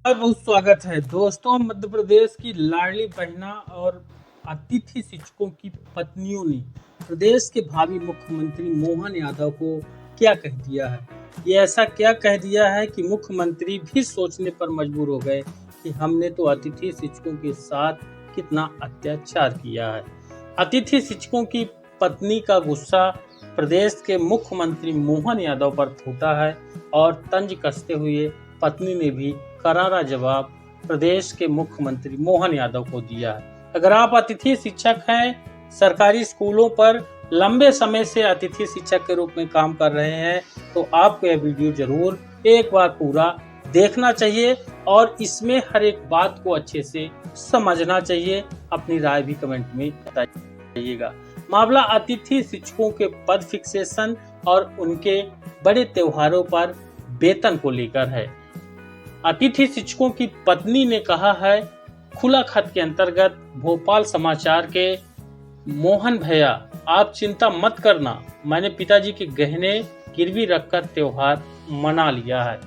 बहुत स्वागत है दोस्तों। मध्य प्रदेश की लाडली बहना और अतिथि शिक्षकों की पत्नियों ने प्रदेश के भावी मुख्यमंत्री मोहन यादव को क्या कह दिया है। ये ऐसा क्या कह दिया है कि मुख्यमंत्री भी सोचने पर मजबूर हो गए कि हमने तो अतिथि शिक्षकों के साथ कितना अत्याचार किया है। अतिथि शिक्षकों की पत्नी का गुस्सा प्रदेश के मुख्यमंत्री मोहन यादव पर फूटा है और तंज कसते हुए पत्नी ने भी करारा जवाब प्रदेश के मुख्यमंत्री मोहन यादव को दिया है। अगर आप अतिथि शिक्षक हैं, सरकारी स्कूलों पर लंबे समय से अतिथि शिक्षक के रूप में काम कर रहे हैं, तो आपको यह वीडियो जरूर एक बार पूरा देखना चाहिए और इसमें हर एक बात को अच्छे से समझना चाहिए। अपनी राय भी कमेंट में बताइएगा। मामला अतिथि शिक्षकों के पद फिक्सेशन और उनके बड़े त्योहारों पर वेतन को लेकर है। अतिथि शिक्षकों की पत्नी ने कहा है, खुला खत के अंतर्गत भोपाल समाचार के मोहन भैया, आप चिंता मत करना, मैंने पिताजी के गहने गिरवी रखकर त्योहार मना लिया है।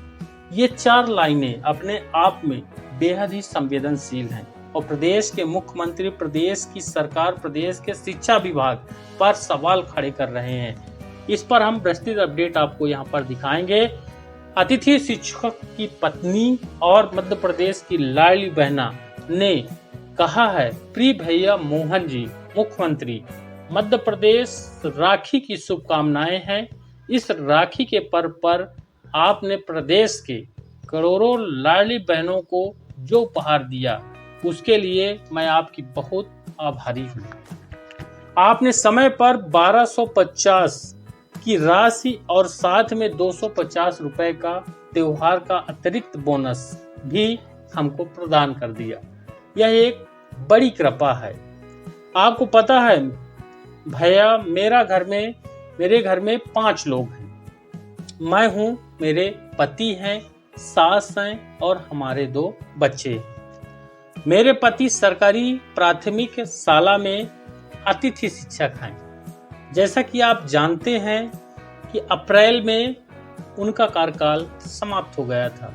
ये 4 लाइनें अपने आप में बेहद ही संवेदनशील हैं और प्रदेश के मुख्यमंत्री, प्रदेश की सरकार, प्रदेश के शिक्षा विभाग पर सवाल खड़े कर रहे हैं। इस पर हम विस्तृत अपडेट आपको यहाँ पर दिखाएंगे। अतिथि शिक्षक की पत्नी और मध्य प्रदेश की लाडली बहना ने कहा है, प्रिय भैया मोहन जी, मुख्यमंत्री, मध्य प्रदेश राखी की शुभकामनाएं हैं। इस राखी के पर्व पर आपने प्रदेश के करोड़ों लाडली बहनों को जो उपहार दिया, उसके लिए मैं आपकी बहुत आभारी हूँ। आपने समय पर 1250 की राशि और साथ में 250 रुपए का त्योहार का अतिरिक्त बोनस भी हमको प्रदान कर दिया। यह एक बड़ी कृपा है। आपको पता है भैया, मेरे घर में 5 लोग हैं। मैं हूँ, मेरे पति हैं, सास हैं और हमारे 2 बच्चे हैं। मेरे पति सरकारी प्राथमिक शाला में अतिथि शिक्षक हैं। जैसा कि आप जानते हैं कि अप्रैल में उनका कार्यकाल समाप्त हो गया था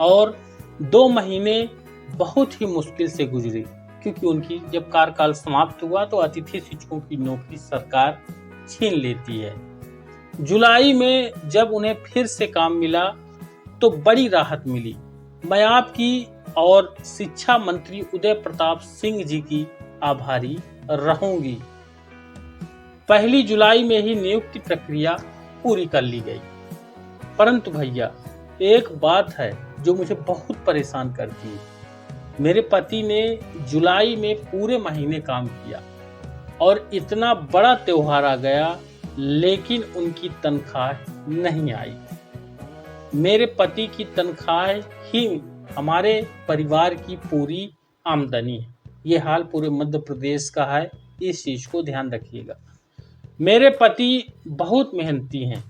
और 2 महीने बहुत ही मुश्किल से गुजरे, क्योंकि उनकी जब कार्यकाल समाप्त हुआ तो अतिथि शिक्षकों की नौकरी सरकार छीन लेती है। जुलाई में जब उन्हें फिर से काम मिला तो बड़ी राहत मिली। मैं आपकी और शिक्षा मंत्री उदय प्रताप सिंह जी की आभारी रहूंगी। 1 जुलाई में ही नियुक्ति प्रक्रिया पूरी कर ली गई। परंतु भैया, एक बात है जो मुझे बहुत परेशान करती है। मेरे पति ने जुलाई में पूरे महीने काम किया और इतना बड़ा त्योहार आ गया, लेकिन उनकी तनख्वाह नहीं आई। मेरे पति की तनख्वाह ही हमारे परिवार की पूरी आमदनी है। ये हाल पूरे मध्य प्रदेश का है, इस चीज को ध्यान रखिएगा। मेरे पति बहुत मेहनती हैं,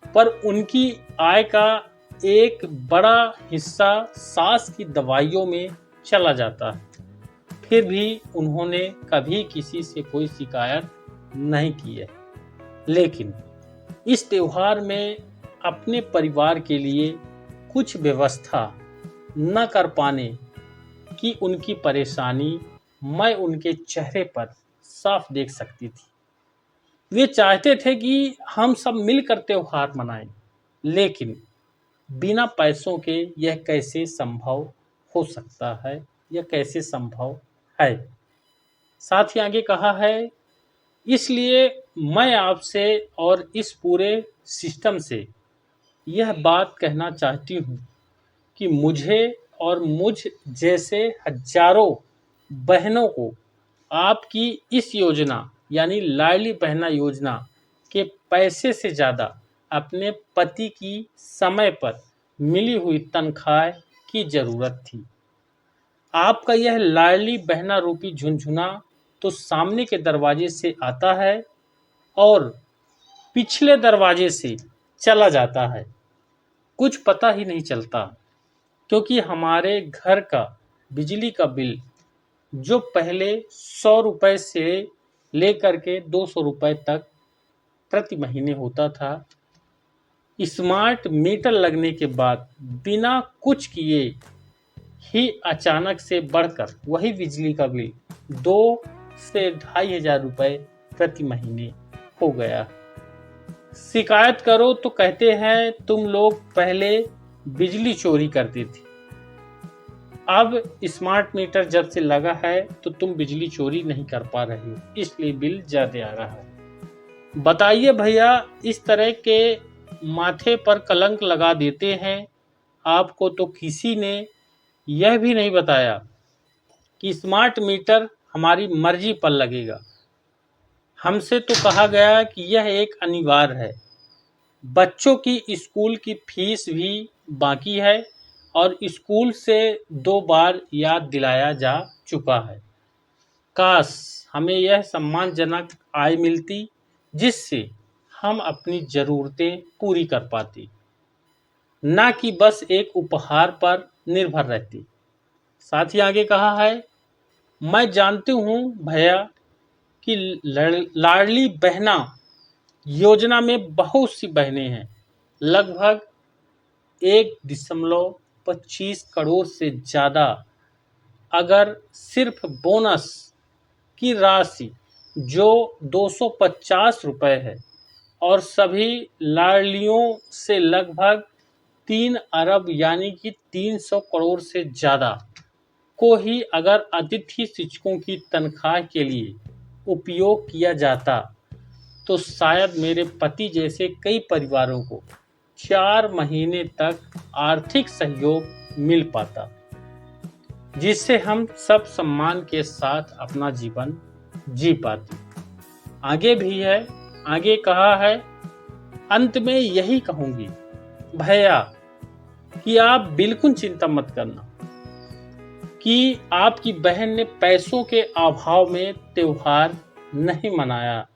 पर उनकी आय का एक बड़ा हिस्सा सास की दवाइयों में चला जाता है। फिर भी उन्होंने कभी किसी से कोई शिकायत नहीं की है। लेकिन इस त्योहार में अपने परिवार के लिए कुछ व्यवस्था न कर पाने की उनकी परेशानी मैं उनके चेहरे पर साफ देख सकती थी। वे चाहते थे कि हम सब मिलकर त्योहार मनाएं, लेकिन बिना पैसों के यह कैसे संभव हो सकता है, यह कैसे संभव है। साथ ही आगे कहा है, इसलिए मैं आपसे और इस पूरे सिस्टम से यह बात कहना चाहती हूँ कि मुझे और मुझ जैसे हजारों बहनों को आपकी इस योजना यानी लाडली बहना योजना के पैसे से ज़्यादा अपने पति की समय पर मिली हुई तनख्वाह की ज़रूरत थी। आपका यह लाडली बहना रूपी झुनझुना तो सामने के दरवाजे से आता है और पिछले दरवाजे से चला जाता है, कुछ पता ही नहीं चलता। क्योंकि हमारे घर का बिजली का बिल जो पहले 100 रुपए से लेकर के 200 रुपए तक प्रति महीने होता था, स्मार्ट मीटर लगने के बाद बिना कुछ किए ही अचानक से बढ़कर वही बिजली का बिल 2 से 2,500 रुपए प्रति महीने हो गया। शिकायत करो तो कहते हैं तुम लोग पहले बिजली चोरी करते थे, अब स्मार्ट मीटर जब से लगा है तो तुम बिजली चोरी नहीं कर पा रहे हो, इसलिए बिल ज्यादा आ रहा है। बताइए भैया, इस तरह के माथे पर कलंक लगा देते हैं। आपको तो किसी ने यह भी नहीं बताया कि स्मार्ट मीटर हमारी मर्जी पर लगेगा। हमसे तो कहा गया कि यह एक अनिवार्य है। बच्चों की स्कूल की फीस भी बाकी है और स्कूल से 2 बार याद दिलाया जा चुका है। काश हमें यह सम्मानजनक आय मिलती जिससे हम अपनी ज़रूरतें पूरी कर पाते, ना कि बस एक उपहार पर निर्भर रहती। साथ ही आगे कहा है, मैं जानती हूँ भैया कि लाडली बहना योजना में बहुत सी बहनें हैं। लगभग 1.25 करोड़ से ज़्यादा। अगर सिर्फ बोनस की राशि जो 250 रुपये है और सभी लाडलियों से लगभग 3 अरब यानी कि 300 करोड़ से ज़्यादा को ही अगर अतिथि शिक्षकों की तनख्वाह के लिए उपयोग किया जाता तो शायद मेरे पति जैसे कई परिवारों को 4 महीने तक आर्थिक सहयोग मिल पाता, जिससे हम सब सम्मान के साथ अपना जीवन जी पाते। आगे भी है, आगे कहा है, अंत में यही कहूँगी भैया कि आप बिल्कुल चिंता मत करना कि आपकी बहन ने पैसों के अभाव में त्योहार नहीं मनाया।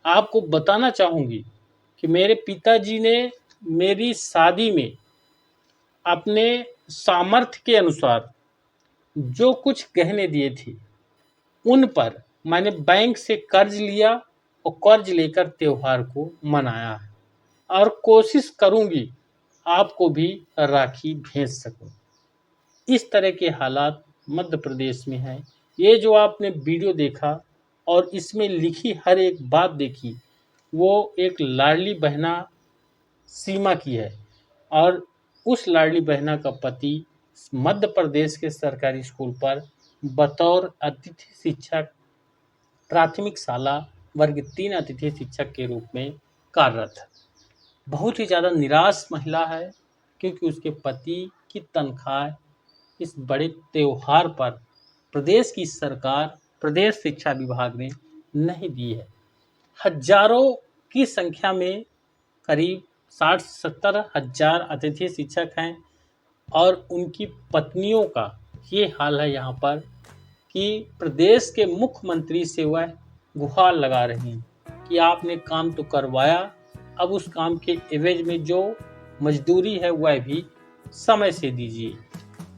आपको बताना चाहूँगी कि मेरे पिताजी ने मेरी शादी में अपने सामर्थ्य के अनुसार जो कुछ गहने दिए थे उन पर मैंने बैंक से कर्ज लिया और कर्ज लेकर त्योहार को मनाया है और कोशिश करूँगी आपको भी राखी भेज सकूँ। इस तरह के हालात मध्य प्रदेश में हैं। ये जो आपने वीडियो देखा और इसमें लिखी हर एक बात देखी, वो एक लाडली बहना सीमा की है और उस लाडली बहना का पति मध्य प्रदेश के सरकारी स्कूल पर बतौर अतिथि शिक्षक प्राथमिक शाला वर्ग 3 अतिथि शिक्षक के रूप में कार्यरत है। बहुत ही ज़्यादा निराश महिला है क्योंकि उसके पति की तनख्वाह इस बड़े त्योहार पर प्रदेश की सरकार, प्रदेश शिक्षा विभाग ने नहीं दी है। हजारों की संख्या में करीब 60-70 हजार अतिथि शिक्षक हैं और उनकी पत्नियों का ये हाल है यहाँ पर कि प्रदेश के मुख्यमंत्री से वह गुहार लगा रही हैं कि आपने काम तो करवाया, अब उस काम के एवज में जो मजदूरी है वह भी समय से दीजिए।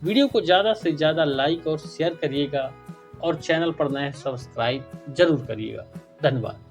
वीडियो को ज़्यादा से ज़्यादा लाइक और शेयर करिएगा और चैनल पर नए सब्सक्राइब जरूर करिएगा। धन्यवाद।